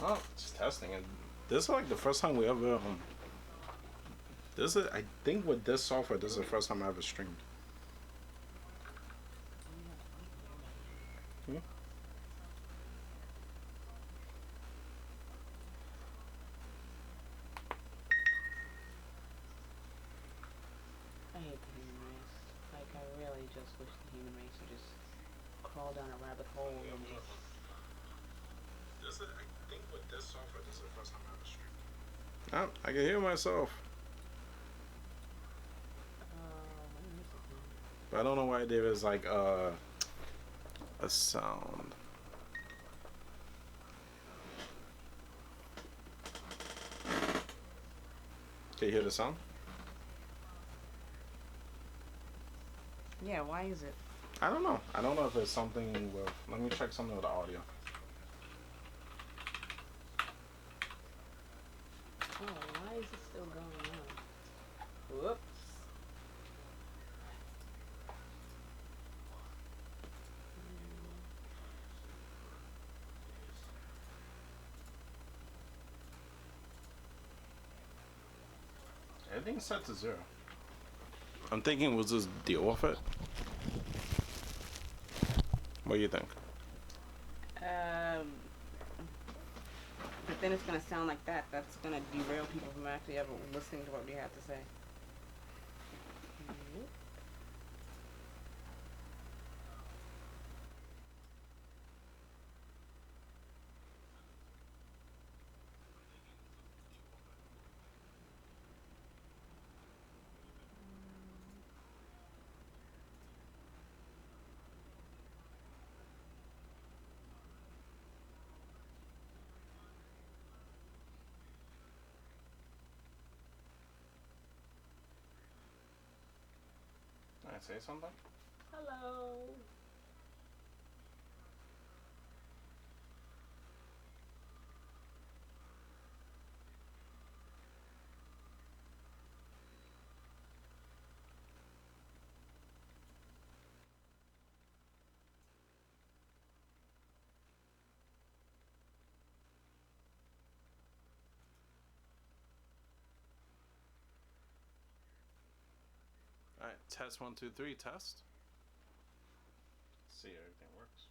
Oh, just testing it. This is like the first time we ever. This is, I think, with this software, this is the first time I ever streamed. Hmm? I hate the human race. Like, I really just wish the human race would just crawl down a rabbit hole and just. This is, I think, with this software, this is the first time I ever streamed. Oh, I can hear myself. What music, man? But I don't know why there is like a sound. Can you hear the sound? Yeah, why is it? I don't know. I don't know if it's something with. Let me check something with the audio. Oh, why is it still going on? Whoops. Everything's set to 0. I'm thinking we'll just deal with it. What do you think? But then it's gonna sound like that. That's gonna derail people from actually ever listening to what we have to say. Can I say something? Hello. Alright, test 1, 2, 3, test. See, everything works.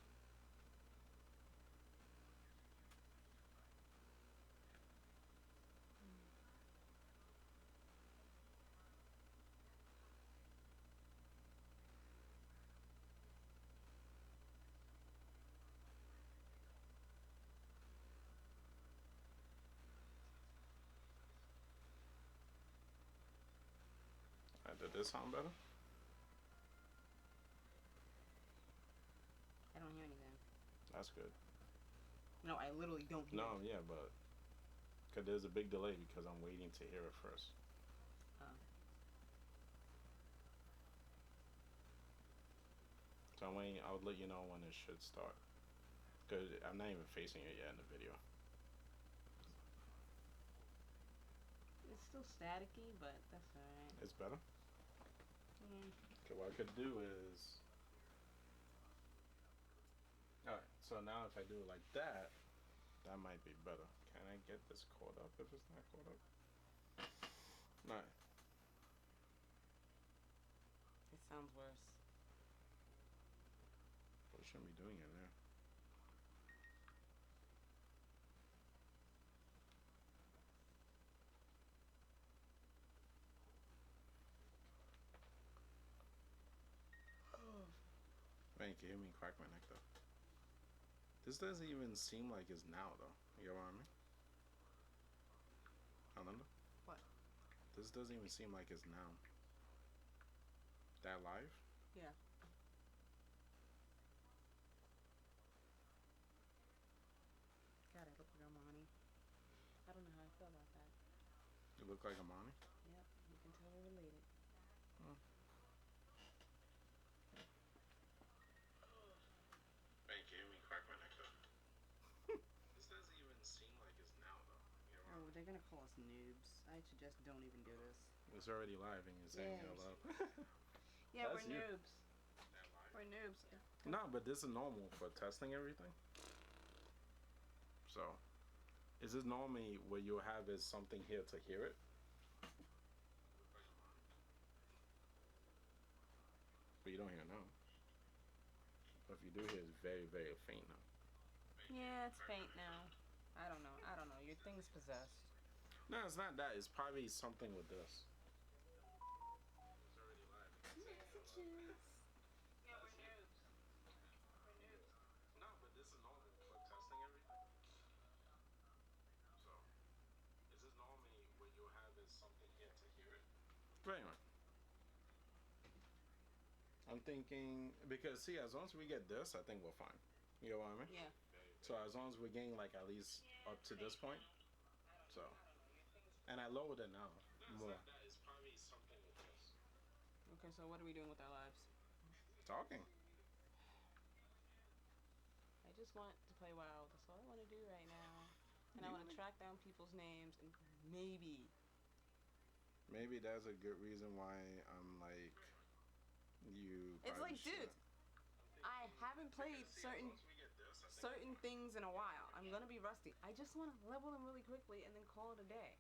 Alright, did this sound better? I don't hear anything. That's good. No, I literally don't hear No, anything. yeah, but because there's a big delay because I'm waiting to hear it first. Oh. So I'm waiting. I'll let you know when it should start. Because I'm not even facing it yet in the video. It's still staticky, but that's alright. It's better? Mm. Okay, what I could do is. Alright, so now if I do it like that, that might be better. Can I get this caught up if it's not caught up? Alright. It sounds worse. We shouldn't be doing it there. Man, you can hear me crack my neck though. This doesn't even seem like it's now though. You know what I mean? Ananda? What? This doesn't even seem like it's now. That live? Yeah. God, I look like Armani. I don't know how I feel about that. You look like Amani? Yep, you can tell we're related. Hmm. Man, you can hear me crack my neck though. This doesn't even seem like it's now though. You know what I Oh, mean? they're gonna call us noobs. I suggest don't even do this. It's already live and you're saying Yeah. hello. Yeah, That's we're you. noobs. We're noobs. No, but this is normal for testing everything. So, Is this normally what you'll have is something here to hear it? But you don't hear it now. But if you do hear, it's very, very faint now. Yeah, it's faint now. I don't know. Your thing's possessed. No, it's not that. It's probably something with this. Messages. No, but this is normal for testing everything. So, is this normally what you'll have is something here to hear it? But anyway. I'm thinking, because see, as long as we get this, I think we're fine. You know what I mean? Yeah. So as long as we're getting like at least up to this point. So. And I lowered it now. More. It's probably something with this. Okay, so what are we doing with our lives? Talking. I just want to play WoW. That's all I want to do right now. And I want to track down people's names and maybe. Maybe that's a good reason why I'm like you. It's like, dude, I haven't played certain things in a while. I'm gonna be rusty. I just want to level them really quickly and then call it a day.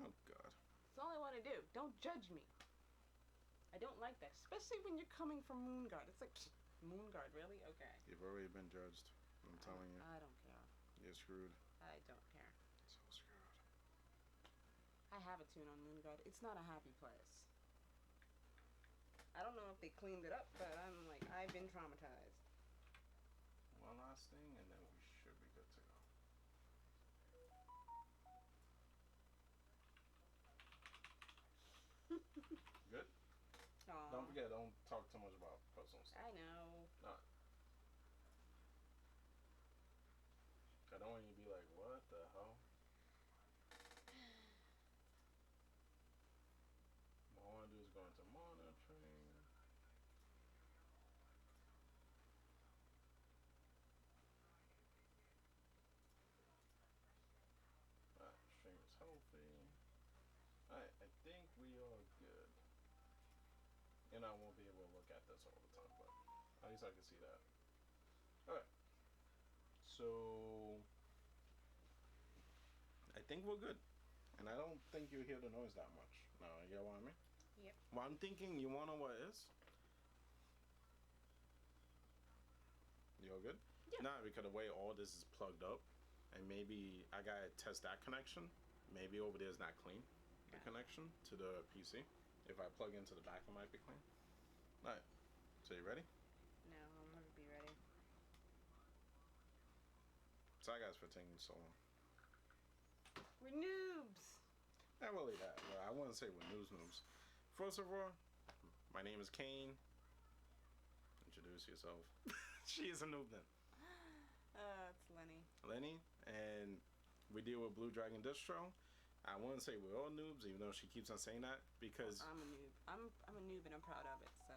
Oh God. That's all I want to do. Don't judge me. I don't like that, especially when you're coming from Moonguard. It's like, Moonguard, really? Okay. You've already been judged. I'm telling you. I don't care. You're screwed. I don't care. So screwed. I have a tune on Moonguard. It's not a happy place. I don't know if they cleaned it up, but I'm like, I've been traumatized. One last thing, and then we should be good to go. Good? Aww. Don't forget, don't talk too much about personal stuff. I know. No. I don't want you to be like, what the hell? All I want to do is go into monitoring. Alright, stream is healthy. Alright, I think we are good. And I won't be able to look at this all the time, but at least I can see that. Alright. So I think we're good. And I don't think you hear the noise that much. No, you know what I mean? Yep. Well, I'm thinking, you wanna know what it is? You all good? Yeah. Nah, because the way all this is plugged up, and maybe I gotta test that connection. Maybe over there is not clean, the connection to the PC. If I plug into the back, it might be clean. Alright, so you ready? No, I'll never be ready. Sorry guys for taking so long. We're noobs. Not really that. Well, I wouldn't say we're noobs. First of all, my name is Kane. Introduce yourself. She is a noob then. It's Lenny. Lenny, and we deal with BlueDragonDistro. I wouldn't say we're all noobs, even though she keeps on saying that, because I'm a noob. I'm a noob and I'm proud of it. So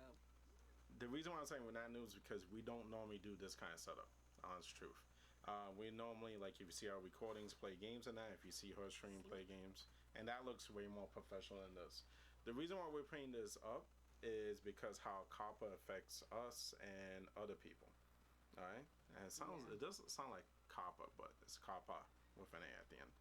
the reason why I'm saying we're not noobs is because we don't normally do this kind of setup. Honest truth. We normally, like, if you see our recordings, play games and that. If you see her stream, play games, and that looks way more professional than this. The reason why we're putting this up is because how COPPA affects us and other people. All right, and it doesn't sound like COPPA, but it's COPPA with an A at the end.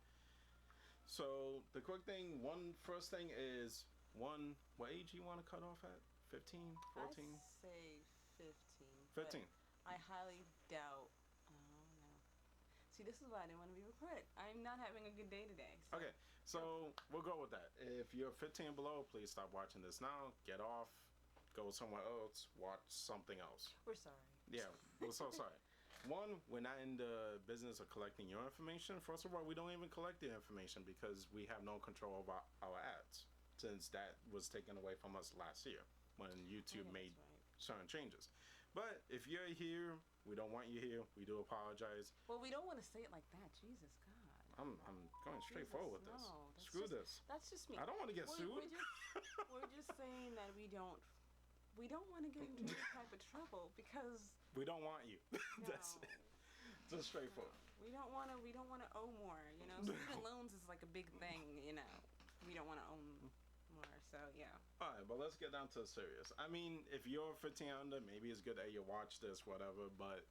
So the quick thing, first thing is, what age you want to cut off at? 15, 14? I say 15. 15. I highly doubt. Oh no. See, this is why I didn't want to be recorded. I'm not having a good day today. So. Okay, so we'll go with that. If you're 15 and below, please stop watching this now. Get off. Go somewhere else. Watch something else. We're sorry. Yeah, we're so sorry. One, we're not in the business of collecting your information. First of all, we don't even collect the information because we have no control over our ads, since that was taken away from us last year when YouTube made certain changes. But if you're here, we don't want you here. We do apologize. Well, we don't want to say it like that. Jesus God. I'm going straight forward with this. No, Screw this. That's just me. I don't want to get sued. We're just saying that we don't want to get into any type of trouble because we don't want you. That's no. it. Just straightforward. We don't want to owe more. You know, student loans is like a big thing. You know, we don't want to owe more. So yeah. All right, but let's get down to the serious. I mean, if you're 15 under, maybe it's good that you watch this, whatever. But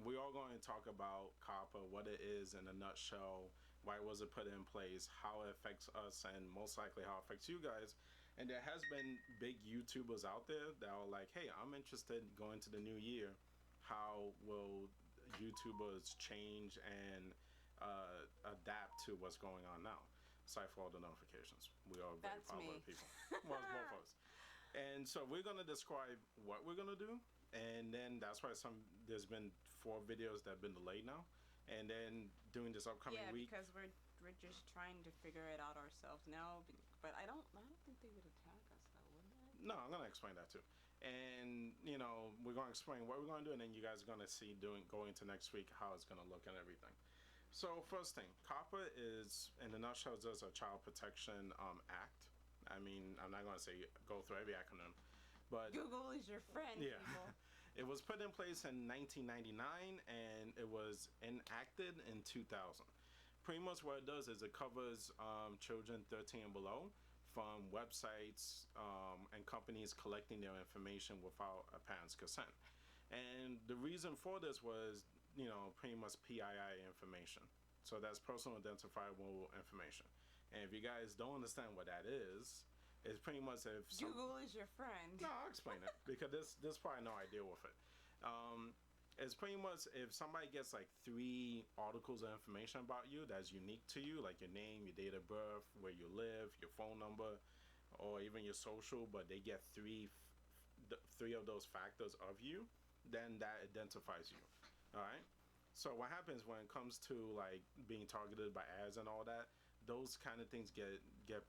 we are going and talk about COPPA, what it is in a nutshell, why was it put in place, how it affects us, and most likely how it affects you guys. And there has been big YouTubers out there that are like, hey, I'm interested in going to the new year. How will YouTubers change and adapt to what's going on now? Aside for all the notifications, we are very That's popular me. people. Well, it's both of us. And so we're gonna describe what we're gonna do, and then that's why there's been 4 videos that have been delayed now, and then during this upcoming Yeah, week. because we're just trying to figure it out ourselves now. But I don't think they would attack us though, would they? No, I'm gonna explain that too, and we're gonna explain what we're gonna do, and then you guys are gonna see going to next week how it's gonna look and everything. So first thing, COPPA is, in a nutshell, just a child protection act. I mean, I'm not going to say go through every acronym, but Google is your friend, yeah, people. it was put in place in 1999 and it was enacted in 2000. Pretty much what it does is it covers children 13 and below from websites and companies collecting their information without a parent's consent. And the reason for this was, pretty much PII information. So that's personal identifiable information. And if you guys don't understand what that is, it's pretty much if Google is your friend. No, I'll explain it because there's probably no idea with it. It's pretty much if somebody gets like 3 articles of information about you that's unique to you, like your name, your date of birth, where you live, your phone number, or even your social, but they get three of those factors of you, then that identifies you. All right. So what happens when it comes to like being targeted by ads and all that? Those kind of things get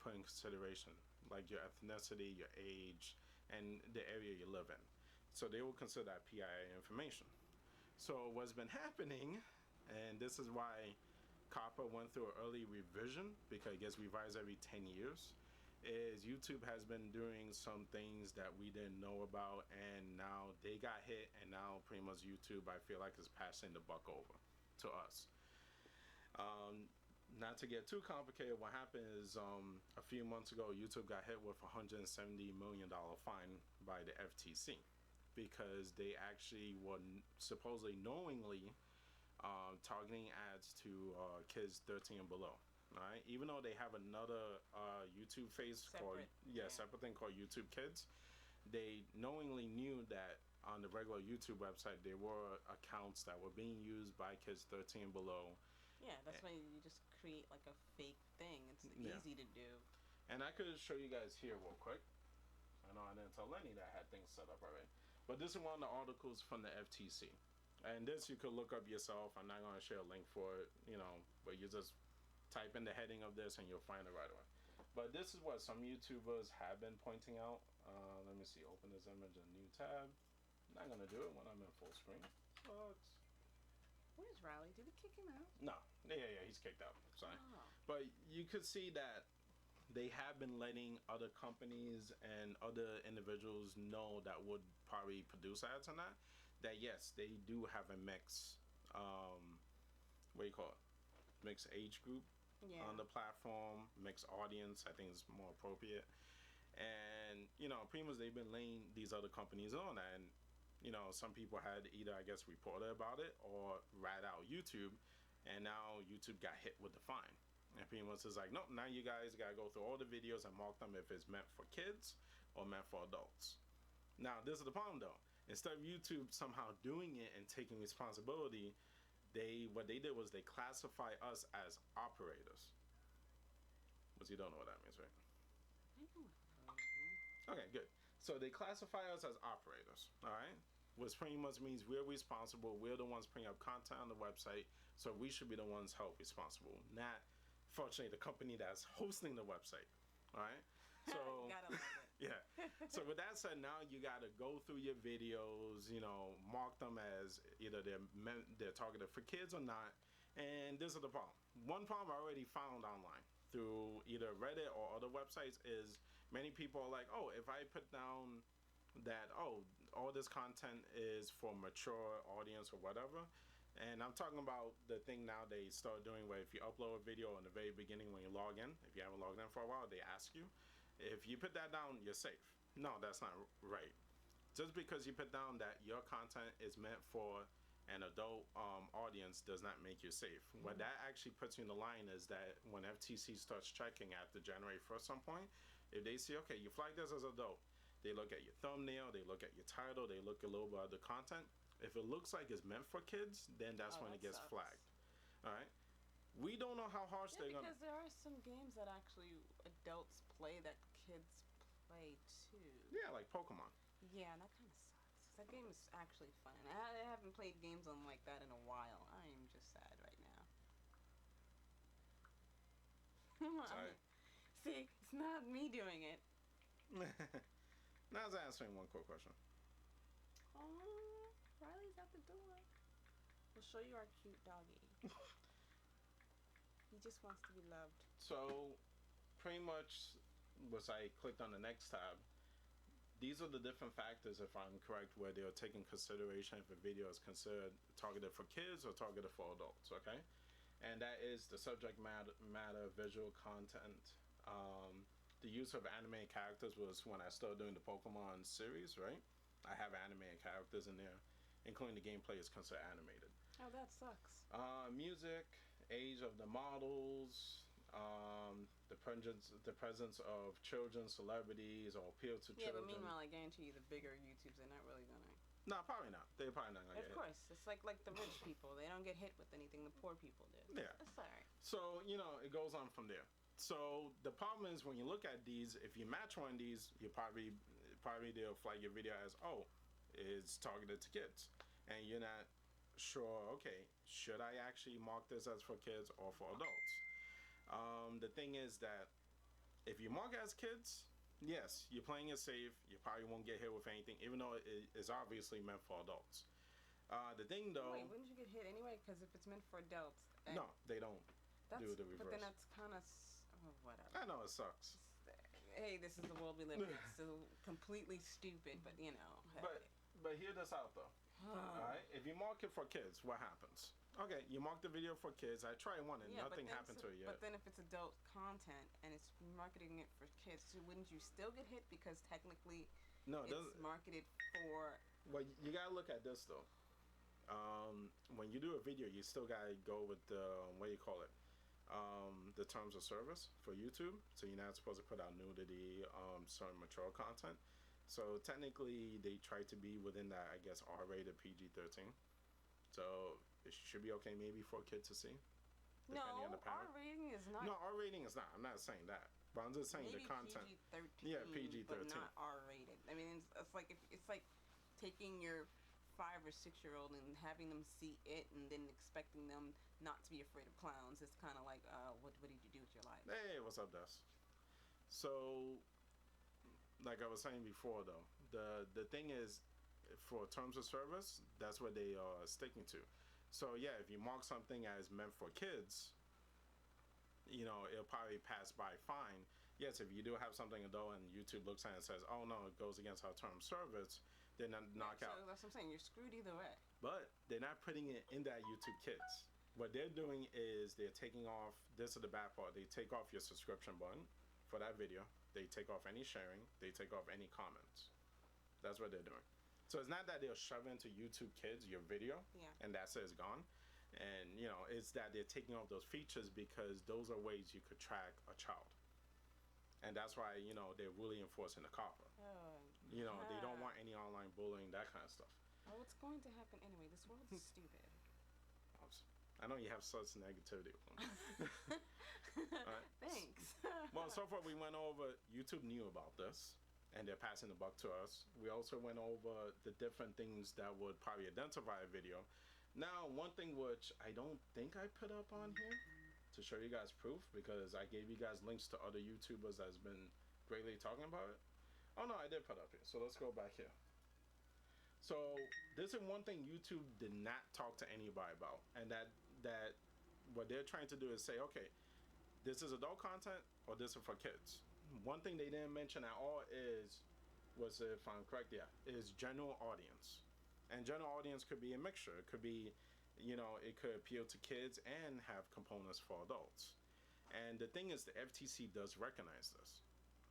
put in consideration, like your ethnicity, your age, and the area you live in. So they will consider that PII information. So what's been happening, and this is why COPPA went through an early revision because it gets revised every 10 years, is YouTube has been doing some things that we didn't know about, and now they got hit, and now pretty much YouTube, I feel like, is passing the buck over to us. Not to get too complicated, what happened is a few months ago, YouTube got hit with a $170 million fine by the FTC because they actually were supposedly knowingly targeting ads to kids 13 and below. All right, even though they have another YouTube face separate thing called YouTube Kids, they knowingly knew that on the regular YouTube website there were accounts that were being used by kids 13 and below. Yeah, that's why you just create like a fake thing. It's easy to do. And I could show you guys here real quick. I know I didn't tell Lenny that I had things set up already, but this is one of the articles from the FTC, and this you could look up yourself. I'm not going to share a link for it, but you just type in the heading of this and you'll find it right away. But this is what some YouTubers have been pointing out. Let me see, open this image in a new tab. I'm not gonna do it when I'm in full screen. Sucks. Where's Riley? Did we kick him out? No, yeah, he's kicked out. Sorry. Oh. But you could see that they have been letting other companies and other individuals know that would probably produce ads on that yes, they do have a mix, what do you call it? Mixed age group on the platform, mixed audience, I think is more appropriate. And, pretty much they've been laying these other companies on that. And, some people had either, I guess, reported about it or rat out YouTube. And now YouTube got hit with the fine. And pretty much is like, nope, now you guys got to go through all the videos and mark them if it's meant for kids or meant for adults. Now, this is the problem, though. Instead of YouTube somehow doing it and taking responsibility, what they did was they classify us as operators. But you don't know what that means, right? I know. Okay, good. So they classify us as operators, all right? Which pretty much means we're responsible. We're the ones putting up content on the website, so we should be the ones held responsible, not, fortunately, the company that's hosting the website, all right? So gotta love it. yeah. So with that said, now you got to go through your videos, mark them as either they're targeted for kids or not. And this is the problem. One problem I already found online through either Reddit or other websites is many people are like, oh, if I put down that, oh, all this content is for mature audience or whatever. And I'm talking about the thing now they start doing where if you upload a video in the very beginning when you log in, if you haven't logged in for a while, they ask you. If you put that down, you're safe. No, that's not right. Just because you put down that your content is meant for an adult audience does not make you safe. What that actually puts you in the line is that when FTC starts checking after January 1st some point, if they see, okay, you flag this as adult, they look at your thumbnail, they look at your title, they look a little bit at the content. If it looks like it's meant for kids, then that's when it gets flagged. All right. We don't know how harsh they're gonna. Because there are some games that actually adults play that kids play too. Yeah, like Pokemon. Yeah, and that kind of sucks. That game is actually fun. I haven't played games on like that in a while. I am just sad right now. Sorry. See, it's not me doing it. Now I was answering one quick question. Oh, Riley's at the door. We'll show you our cute doggy. He just wants to be loved. So, pretty much, once I clicked on the next tab, these are the different factors, if I'm correct, where they're taking consideration if a video is considered targeted for kids or targeted for adults, okay? And that is the subject matter, visual content. The use of animated characters was when I started doing the Pokemon series, right? I have animated characters in there, including the gameplay is considered animated. Oh, that sucks. Music, age of the models, the presence of children, celebrities, or appeal to children. Yeah, but meanwhile, I guarantee you the bigger YouTubes, they're not really gonna. No, probably not. They're probably not gonna get Of course. It's like the rich people. They don't get hit with anything the poor people do. Yeah. That's alright. So, it goes on from there. So the problem is when you look at these, if you match one of these, you probably they'll flag your video as, oh, it's targeted to kids. And you're not sure, okay, should I actually mark this as for kids or for adults? The thing is that if you mark it as kids, yes, you're playing it safe. You probably won't get hit with anything, even though it is obviously meant for adults. The thing, though... Wait, wouldn't you get hit anyway? Because if it's meant for adults... No, they don't do the reverse. But then that's kind of... whatever. I know, it sucks. Hey, this is the world we live in. It's so completely stupid, but Hey. But hear this out, though. Alright? If you mark it for kids, what happens? Okay, you mark the video for kids. I tried one and nothing happened to it yet. But then if it's adult content and it's marketing it for kids, so wouldn't you still get hit because technically it's marketed for... Well, you gotta look at this though. When you do a video, you still gotta go with the, what do you call it? The terms of service for YouTube. So you're not supposed to put out nudity, certain mature content. So technically, they try to be within that, I guess, R-rated PG-13. So it should be okay maybe for a kid to see. No, R rating is not. No, R rating is not. I'm not saying that. But I'm just saying maybe the content. PG-13. Yeah, PG-13. But not R rated. I mean, it's like taking your 5 or 6-year-old and having them see it and then expecting them not to be afraid of clowns. It's kind of like, what did you do with your life? Hey, what's up, Des? So, like I was saying before, though, the thing is, for terms of service, that's what they are sticking to. So yeah, if you mark something as meant for kids, it'll probably pass by fine. Yes, if you do have something adult and YouTube looks at it and says, oh no, it goes against our term of service, then knock out. So that's what I'm saying, you're screwed either way. But they're not putting it in that YouTube Kids. What they're doing is they're taking off, this is the bad part, they take off your subscription button for that video, they take off any sharing, they take off any comments. That's what they're doing. So it's not that they'll shove into YouTube Kids your video, and that's it, it's gone. And, it's that they're taking off those features because those are ways you could track a child. And that's why, they're really enforcing the COPPA. They don't want any online bullying, that kind of stuff. Well, what's going to happen anyway? This world is stupid. I know you have such negativity with them. Right. Thanks. Well, so far we went over, YouTube knew about this. And they're passing the buck to us. We also went over the different things that would probably identify a video. Now, one thing which I don't think I put up on here to show you guys proof, because I gave you guys links to other YouTubers that's been greatly talking about it. Oh no, I did put up here. So let's go back here. So this is one thing YouTube did not talk to anybody about, and that what they're trying to do is say, okay, this is adult content or this is for kids. One thing they didn't mention at all was, if I'm correct, is general audience. And general audience could be a mixture. It could be, it could appeal to kids and have components for adults. And the thing is, the FTC does recognize this.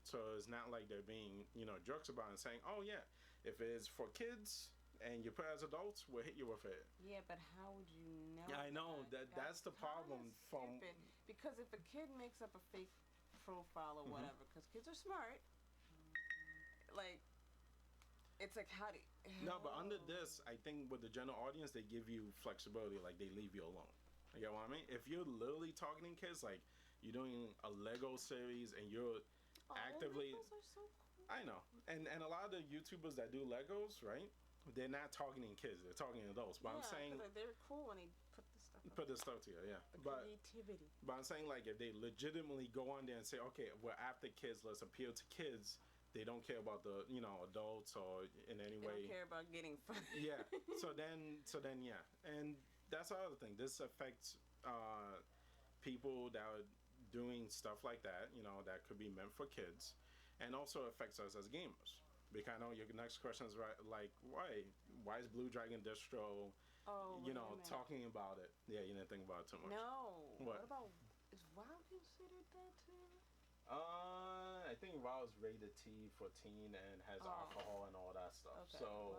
So it's not like they're being, jerks about it and saying, oh yeah, if it's for kids, and you put it as adults, we'll hit you with it. Yeah, but how would you know? Yeah, I know that's the problem. From because if a kid makes up a fake profile or whatever, because kids are smart, like it's like how do no, but under this, I think with the general audience, they give you flexibility, like they leave you alone. You get what I mean? If you're literally targeting kids, like you're doing a Lego series and you're actively, Legos are so cool. I know, and a lot of the YouTubers that do Legos, right? They're not targeting kids; they're targeting adults. But I'm saying they're cool when they put this stuff together, yeah. The creativity. But I'm saying like if they legitimately go on there and say, okay, we're after kids, let's appeal to kids. They don't care about the adults or in any way. They don't care about getting fun. Yeah. So then yeah, and that's the other thing. This affects people that are doing stuff like that. That could be meant for kids, and also affects us as gamers. Because I know your next question is right, like why is BlueDragonDistro, talking about it? Yeah, you didn't think about it too much. No. What about is WoW considered that too? I think WoW is rated T for teen and has alcohol and all that stuff. Okay. So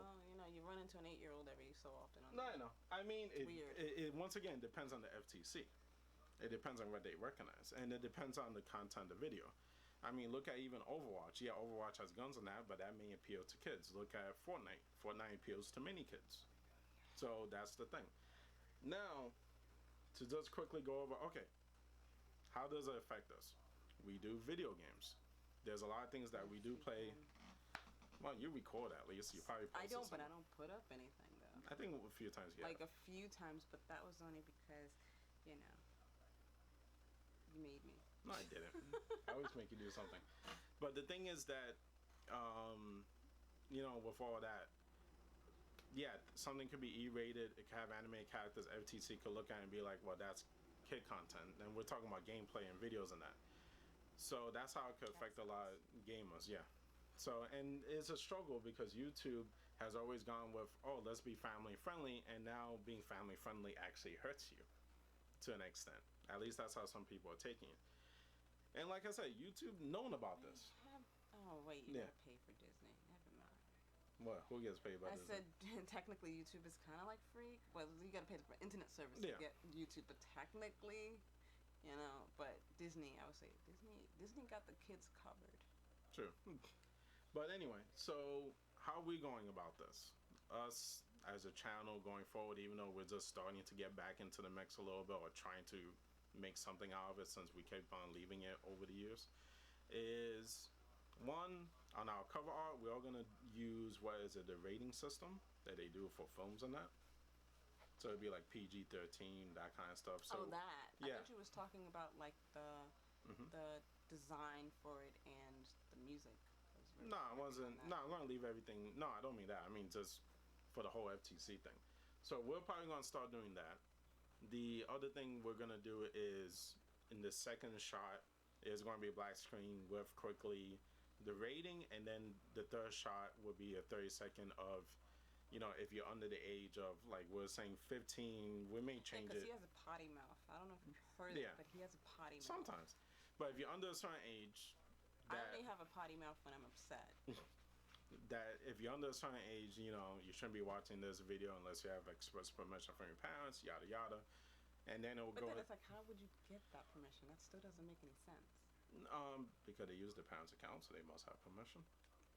you run into an 8-year-old every so often. No, I know. I mean, weird. It once again depends on the FTC. It depends on what they recognize, and it depends on the content of the video. I mean, look at even Overwatch. Yeah, Overwatch has guns on that, but that may appeal to kids. Look at Fortnite. Fortnite appeals to many kids. So that's the thing. Now, to just quickly go over, okay, how does it affect us? We do video games. There's a lot of things that we do play. Well, you record at least. You probably post I don't, something. but I don't put up anything though. I think a few times, yeah. Like a few times, but that was only because, you made me. No, I didn't. I always make you do something. But the thing is that, with all that, yeah, something could be E-rated. It could have animated characters. FTC could look at it and be like, well, that's kid content. And we're talking about gameplay and videos and that. So that's how it could affect a lot of gamers, yeah. So, and it's a struggle because YouTube has always gone with, oh, let's be family friendly, and now being family friendly actually hurts you to an extent. At least that's how some people are taking it. And like I said, YouTube known about this. Oh wait, you gotta pay for Disney. Never mind. What? Who gets paid by Disney? I said technically YouTube is kind of like free. Well, you gotta pay for internet service to get YouTube, but technically. But Disney, I would say Disney got the kids covered. True. But anyway, so how are we going about this? Us as a channel going forward, even though we're just starting to get back into the mix a little bit or trying to make something out of it since we kept on leaving it over the years, is one, on our cover art, we're all going to use, the rating system that they do for films and that. So it'd be like PG-13, that kind of stuff. So, that. Yeah. I thought you was talking about like the design for it and the music. No, I wasn't. No, I'm gonna leave everything. No, I don't mean that. I mean just for the whole FTC thing. So we're probably gonna start doing that. The other thing we're gonna do is in the second shot is going to be a black screen with quickly the rating, and then the third shot would be a 30-second of. If you're under the age of, like, we're saying 15, we may change it. Because he has a potty mouth. I don't know if you've heard it, but he has a potty mouth. Sometimes. But if you're under a certain age... I only have a potty mouth when I'm upset. That if you're under a certain age, you shouldn't be watching this video unless you have express permission from your parents, yada, yada. And then it will go... But then it's like, how would you get that permission? That still doesn't make any sense. Because they use the parents' account, so they must have permission.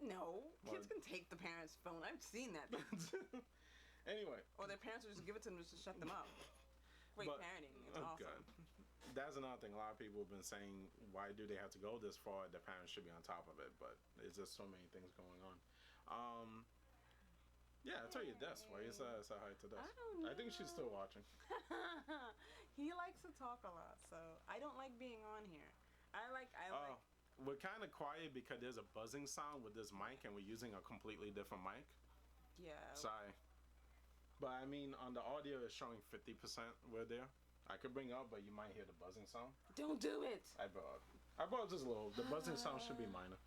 No, kids can take the parents' phone. I've seen that. Anyway. Or their parents will just give it to them just to shut them up. Great parenting. It's awesome. God. That's another thing. A lot of people have been saying, why do they have to go this far? The parents should be on top of it. But there's just so many things going on. Yeah, I'll tell you this. Why you say hi to this? I don't know. I think she's still watching. He likes to talk a lot, so I don't like being on here. I like. We're kind of quiet because there's a buzzing sound with this mic, and we're using a completely different mic. Yeah. Sorry. But I mean, on the audio, it's showing 50% we're there. I could bring it up, but you might hear the buzzing sound. Don't do it. I brought just a little. The buzzing sound should be minor.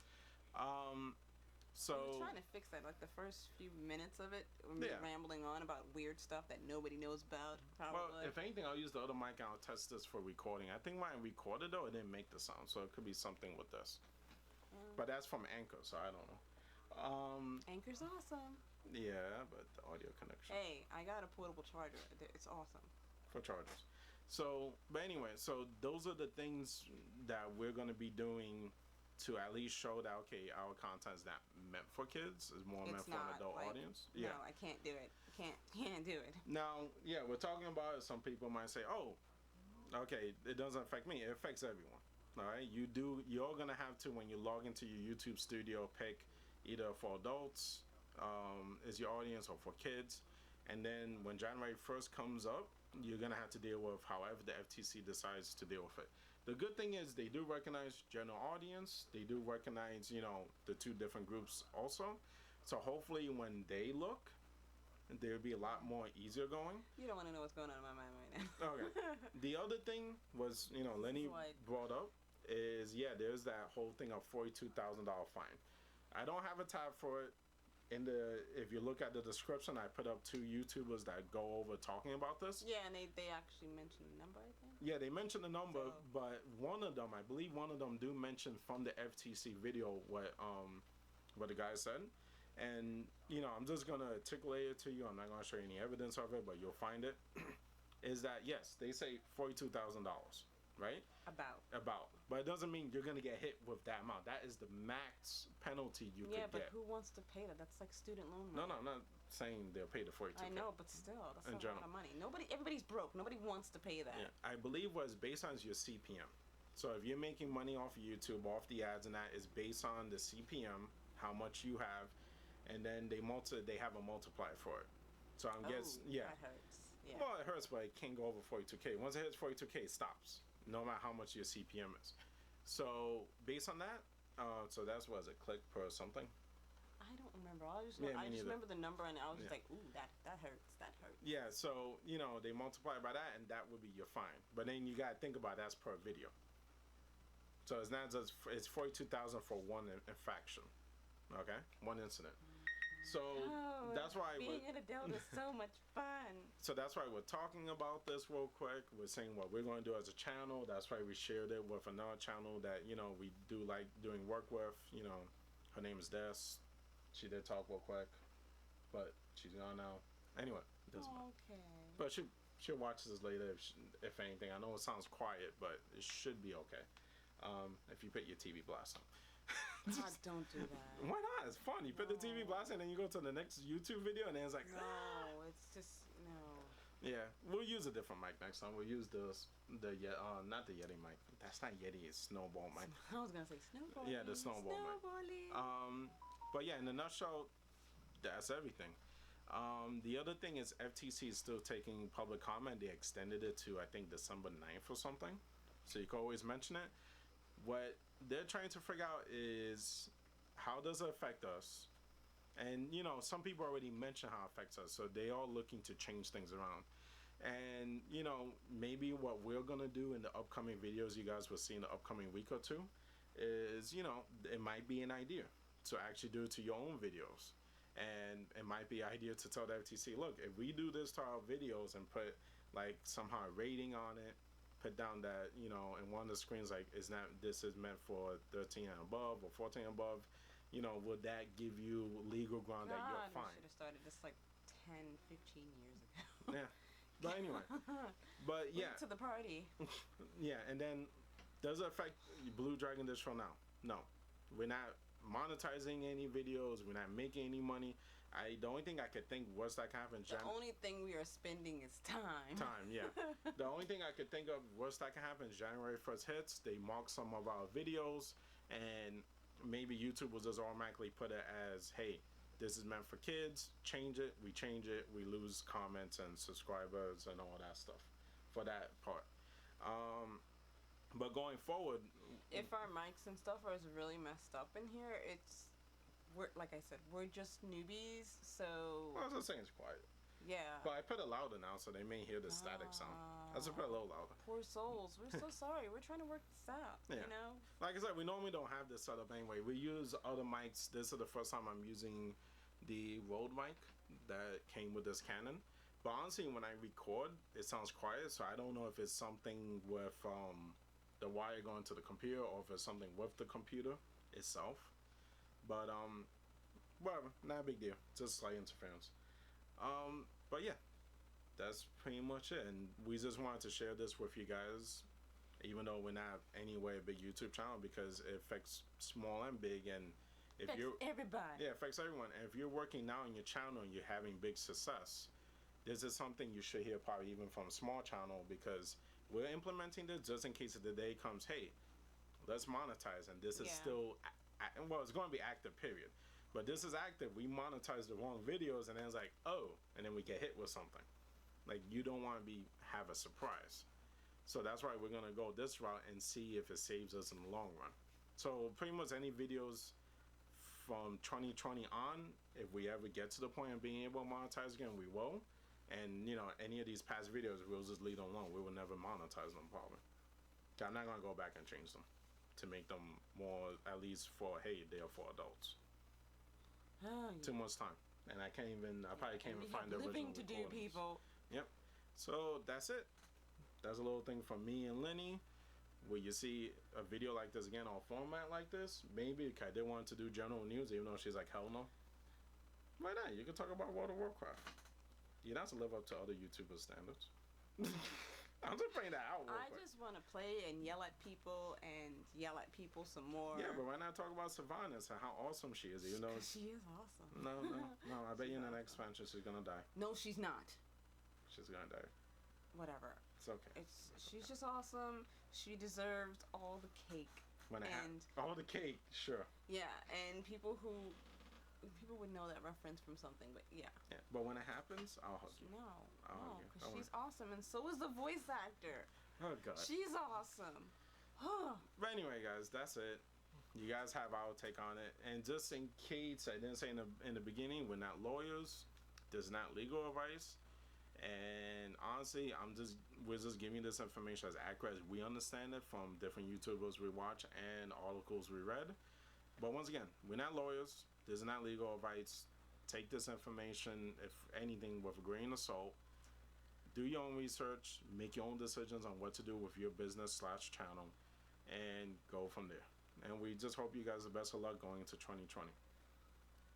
So we're trying to fix that. Like the first few minutes of it, we're rambling on about weird stuff that nobody knows about. Probably. Well, if anything, I'll use the other mic and I'll test this for recording. I think when I recorded though, it didn't make the sound, so it could be something with this. But that's from Anchor, so I don't know. Anchor's awesome. Yeah, but the audio connection Hey, I got a portable charger. It's awesome. for chargers. So, but anyway, so those are the things that we're gonna be doing to at least show that okay, our content is not meant for kids; it's more meant It's for an not adult like audience. no, Yeah. I can't do it. Can't do it. Now, yeah, we're talking about it. Some people might say, "Oh, okay, it doesn't affect me. It affects everyone." All right, you're gonna have to when you log into your YouTube studio pick either for adults, is your audience, or for kids, and then when January 1st comes up, you're gonna have to deal with however the FTC decides to deal with it. The good thing is they do recognize general audience. They do recognize the two different groups also. So hopefully when they look, there'll be a lot more easier going. You don't want to know what's going on in my mind right now. Okay. The other thing was, Lenny Like- brought up is there's that whole thing of $42,000 fine. I don't have a tab for it. If you look at the description, I put up two YouTubers that go over talking about this. Yeah, and they actually mentioned the number, I think. Yeah, they mentioned the number, So- but I believe one of them do mention from the FTC video what the guy said. And I'm just gonna articulate it to you. I'm not gonna show you any evidence of it, but you'll find it. Is that yes, they say $42,000, right? About, but it doesn't mean you're gonna get hit with that amount. That is the max penalty you Yeah, could but get. who wants to pay that? That's like student loan No, money. I'm not saying they'll pay the 42. I know, but still, that's In a general. lot of money. Everybody's broke. Nobody wants to pay that. Yeah, I believe was based on your CPM. So if you're making money off of YouTube, off the ads, and that is based on the CPM, how much you have, and then they have a multiplier for it. So I'm guessing, yeah. That hurts. Yeah. Well, it hurts, but it can't go over 42K. Once it hits 42K, it stops, no matter how much your CPM is. So based on that, so that's what is it, click per something? I don't remember. I just Yeah, me neither. remember the number, and I was just Yeah. like, ooh, that hurts. That hurts. Yeah, so they multiply by that, and that would be your fine. But then you gotta think about that's per video. So it's not just it's 42,000 for one infraction, okay, one incident. So Oh, that's why being an adult is so much fun. So that's why we're talking about this real quick. We're saying what we're going to do as a channel. That's why we shared it with another channel that we do like doing work with. Her name is Des. She did talk real quick, but she's gone now. Anyway, it doesn't matter. Okay. But she'll watch this later if anything. I know it sounds quiet, but it should be okay. If you put your TV blast on. God, don't do that. Why not? It's fun. You put the TV blast and then you go to the next YouTube video and then it's like, No, it's just no. Yeah, we'll use a different mic next time. We'll use not the Yeti mic. That's not Yeti. It's Snowball mic. I was gonna say snowballing. Yeah, the snowball mic. Snowballing. But yeah, in a nutshell, that's everything. The other thing is FTC is still taking public comment. They extended it to I think December 9th or something, so you can always mention it. What they're trying to figure out is how does it affect us? And some people already mentioned how it affects us, so they are looking to change things around. And maybe what we're gonna do in the upcoming videos you guys will see in the upcoming week or two is it might be an idea to actually do it to your own videos. And it might be an idea to tell the FTC, look, if we do this to our videos and put like somehow a rating on it, put down that in one of the screens like this is meant for 13 and above or 14 and above, would that give you legal ground that you're God, we fine? should have started this like 10, 15 years ago. Yeah, but anyway, but yeah, Late to the party. yeah, and then does it affect BlueDragonDistro now? No, we're not monetizing any videos. We're not making any money. The only thing I could think was that can happen. The only thing we are spending is time. Time, yeah. The only thing I could think of worst that can happen is January 1st hits. They mark some of our videos, and maybe YouTube will just automatically put it as, hey, this is meant for kids. Change it. We change it. We lose comments and subscribers and all that stuff for that part. But going forward, If our mics and stuff are really messed up in here, we're like I said, we're just newbies, so I was just saying it's quiet. yeah. But I put it louder now, so they may hear the static sound. I just put it a little louder. Poor souls. We're so sorry. We're trying to work this out. Yeah. Like I said, we normally don't have this set up anyway. We use other mics. This is the first time I'm using the Rode mic that came with this Canon. But honestly, when I record, it sounds quiet, so I don't know if it's something with the wire going to the computer or if it's something with the computer itself. But whatever, not a big deal. Just slight interference. But yeah, that's pretty much it. And we just wanted to share this with you guys, even though we're not anyway a big YouTube channel, because it affects small and big. And if you're everybody, yeah, it affects everyone. And if you're working now on your channel and you're having big success, this is something you should hear probably even from a small channel, because we're implementing this just in case the day comes, hey, let's monetize. And this is still, well, it's going to be active, period. But this is active. We monetize the wrong videos, and then it's like, oh, and then we get hit with something. Like, you don't want to have a surprise. So that's why we're going to go this route and see if it saves us in the long run. So pretty much any videos from 2020 on, if we ever get to the point of being able to monetize again, we will. And, you know, any of these past videos, we'll just leave them alone. We will never monetize them, probably. I'm not going to go back and change them to make them more, at least for, hey, they're for adults. Too much time, and I probably can't even find the original living to do, people. Yep. So that's it. That's a little thing from me and Lenny. Will you see a video like this again on format like this? Maybe, because I did want to do general news, even though she's like, hell no. Why not? You can talk about World of Warcraft. You don't have to live up to other YouTuber standards. I'm just playing that out. I just want to play and yell at people some more. Yeah, but why not talk about Sylvanas and how awesome she is? Even though she is awesome. No. I bet you in the next expansion she's gonna die. No, she's not. She's gonna die. Whatever. It's okay. She's just awesome. She deserves all the cake. All the cake, sure. Yeah, and people would know that reference from something, but yeah. Yeah, but when it happens, I'll hug you. No, because she's awesome, and so is the voice actor. Oh God, she's awesome. But anyway, guys, that's it. You guys have our take on it, and just in case I didn't say in the beginning, we're not lawyers. There's not legal advice, and honestly, we're just giving this information as accurate as we understand it from different YouTubers we watch and articles we read. But once again, we're not lawyers. There's not legal advice. Take this information, if anything, with a grain of salt. Do your own research. Make your own decisions on what to do with your business/channel, and go from there. And we just hope you guys the best of luck going into 2020.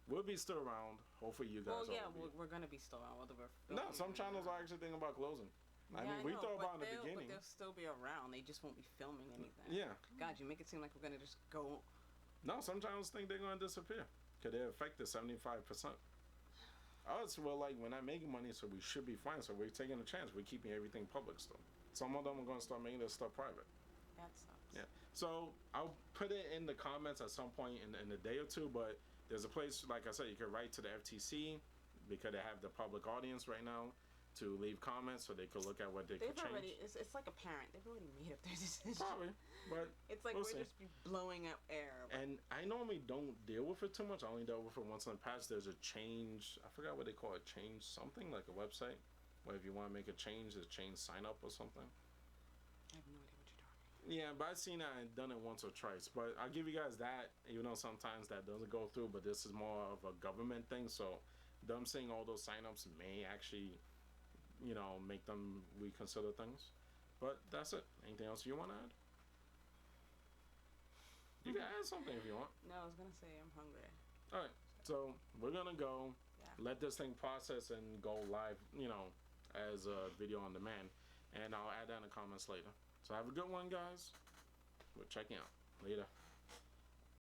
We'll be still around. Hopefully you guys. Well, yeah, we're gonna be still around. Whether we're no, some channels are actually thinking about closing. I mean, we thought about in the beginning. But they'll still be around. They just won't be filming anything. Yeah. God, you make it seem like we're gonna just go. No, some channels think they're gonna disappear. Because they're affected 75%. Us, well, like, we're not making money, so we should be fine. So we're taking a chance. We're keeping everything public still. Some of them are going to start making this stuff private. That sucks. Yeah. So I'll put it in the comments at some point in a day or two. But there's a place, like I said, you can write to the FTC, because they have the public audience right now, to leave comments so they could look at what they could change. It's like a parent. They've already made up their decision. Probably, but it's like we're just blowing up air. And I normally don't deal with it too much. I only dealt with it once in the past. There's a change. I forgot what they call it. Change something, like a website where if you want to make a change, there's change sign up or something. I have no idea what you're talking about. Yeah, but I've seen that and done it once or twice. But I'll give you guys that, even though sometimes that doesn't go through. But this is more of a government thing, so them seeing all those sign-ups may actually, you know, make them reconsider things. But that's it. Anything else you want to add? You can add something if you want. No, I was going to say I'm hungry. Alright, so we're going to go let this thing process and go live, you know, as a video on demand. And I'll add that in the comments later. So have a good one, guys. We're checking out. Later.